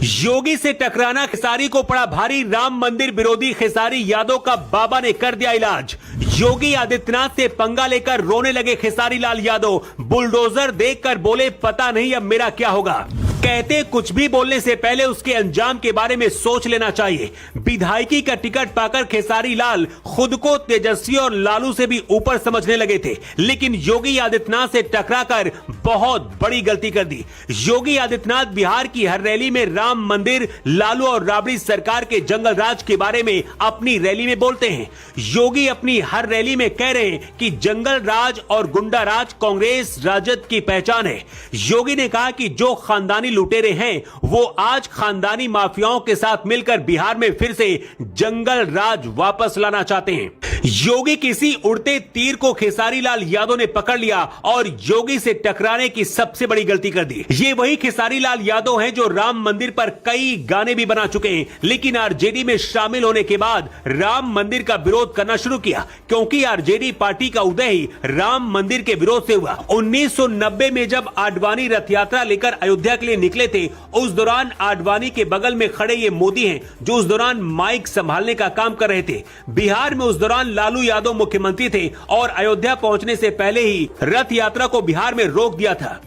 योगी से टकराना खेसारी को पड़ा भारी। राम मंदिर विरोधी खेसारी यादव का बाबा ने कर दिया इलाज। योगी आदित्यनाथ से पंगा लेकर रोने लगे खेसारी लाल यादव। बुलडोजर देखकर बोले, पता नहीं अब मेरा क्या होगा। कहते कुछ भी बोलने से पहले उसके अंजाम के बारे में सोच लेना चाहिए। विधायकी का टिकट पाकर खेसारी लाल खुद को तेजस्वी और लालू से भी ऊपर समझने लगे थे, लेकिन योगी आदित्यनाथ से टकराकर बहुत बड़ी गलती कर दी। योगी आदित्यनाथ बिहार की हर रैली में राम मंदिर, लालू और राबड़ी सरकार के जंगल राज के बारे में अपनी रैली में बोलते हैं। योगी अपनी हर रैली में कह रहे हैं कि जंगल राज और गुंडा राज कांग्रेस राजद की पहचान है। योगी ने कहा कि जो खानदानी लुटेरे हैं वो आज खानदानी माफियाओं के साथ मिलकर बिहार में फिर से जंगल राज वापस लाना चाहते हैं। योगी किसी उड़ते तीर को खेसारी लाल यादव ने पकड़ लिया और योगी से टकराने की सबसे बड़ी गलती कर दी। ये वही खेसारी लाल यादव हैं जो राम मंदिर पर कई गाने भी बना चुके हैं, लेकिन आरजेडी में शामिल होने के बाद राम मंदिर का विरोध करना शुरू किया, क्योंकि आरजेडी पार्टी का उदय ही राम मंदिर के विरोध से हुआ। 1990 में जब आडवाणी रथ यात्रा लेकर अयोध्या के लिए निकले थे, उस दौरान आडवाणी के बगल में खड़े ये मोदी हैं जो उस दौरान माइक संभालने का काम कर रहे थे। बिहार में उस दौरान लालू यादव मुख्यमंत्री थे और अयोध्या पहुंचने से पहले ही रथ यात्रा को बिहार में रोक दिया था।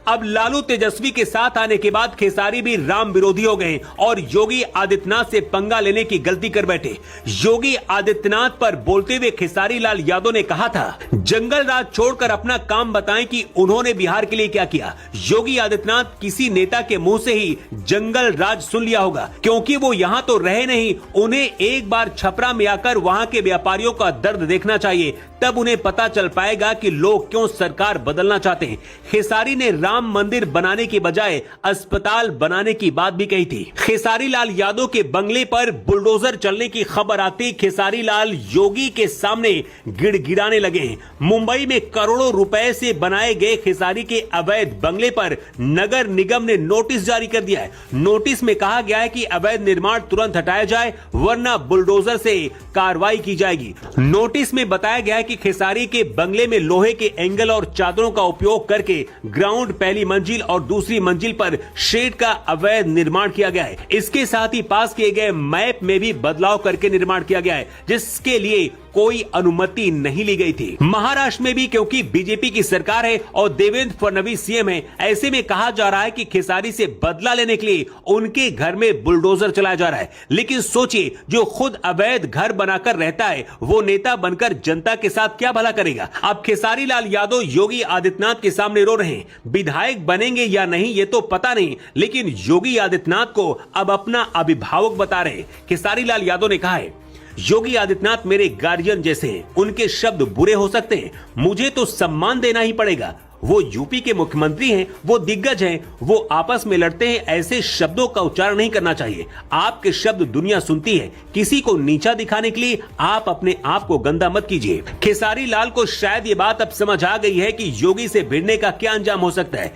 अब लालू तेजस्वी के साथ आने के बाद खेसारी भी राम विरोधी हो गए और योगी आदित्यनाथ से पंगा लेने की गलती कर बैठे। योगी आदित्यनाथ पर बोलते हुए खेसारी लाल यादव ने कहा था, जंगल राज छोड़कर अपना काम बताएं कि उन्होंने बिहार के लिए क्या किया। योगी आदित्यनाथ किसी नेता के मुंह से ही जंगल राज सुन लिया होगा, क्योंकि वो यहाँ तो रहे नहीं। उन्हें एक बार छपरा में आकर वहां के व्यापारियों का दर्द देखना चाहिए, तब उन्हें पता चल पाएगा कि लोग क्यों सरकार बदलना चाहते हैं। खेसारी ने राम मंदिर बनाने की बजाय अस्पताल बनाने की बात भी कही थी। खेसारी लाल यादव के बंगले पर बुलडोजर चलने की खबर आती खेसारी लाल योगी के सामने गिड़गिड़ाने लगे। मुंबई में करोड़ों रुपए से बनाए गए खेसारी के अवैध बंगले पर नगर निगम ने नोटिस जारी कर दिया है। नोटिस में कहा गया है कि अवैध निर्माण तुरंत हटाया जाए, वरना बुलडोजर से कार्रवाई की जाएगी। नोटिस में बताया गया है कि खेसारी के बंगले में लोहे के एंगल और चादरों का उपयोग करके ग्राउंड, पहली मंजिल और दूसरी मंजिल पर शेड का अवैध निर्माण किया गया है। इसके साथ ही पास किए गए मैप में भी बदलाव करके निर्माण किया गया है, जिसके लिए कोई अनुमति नहीं ली गई थी। महाराष्ट्र में भी क्योंकि बीजेपी की सरकार है और देवेंद्र फडणवीस सीएम है, ऐसे में कहा जा रहा है कि खेसारी से बदला लेने के लिए उनके घर में बुलडोजर चलाया जा रहा है। लेकिन सोचिए, जो खुद अवैध घर बनाकर रहता है वो नेता बनकर जनता के साथ क्या भला करेगा। अब खेसारी लाल यादव योगी आदित्यनाथ के सामने रो रहे हैं। विधायक बनेंगे या नहीं ये तो पता नहीं, लेकिन योगी आदित्यनाथ को अब अपना अभिभावक बता रहे। खेसारी लाल यादव ने कहा है, योगी आदित्यनाथ मेरे गार्जियन जैसे हैं, उनके शब्द बुरे हो सकते हैं, मुझे तो सम्मान देना ही पड़ेगा। वो यूपी के मुख्यमंत्री हैं, वो दिग्गज हैं, वो आपस में लड़ते हैं, ऐसे शब्दों का उच्चारण नहीं करना चाहिए। आपके शब्द दुनिया सुनती है, किसी को नीचा दिखाने के लिए आप अपने आप को गंदा मत कीजिए। खेसारी लाल को शायद ये बात अब समझ आ गई है कि योगी से भिड़ने का क्या अंजाम हो सकता है।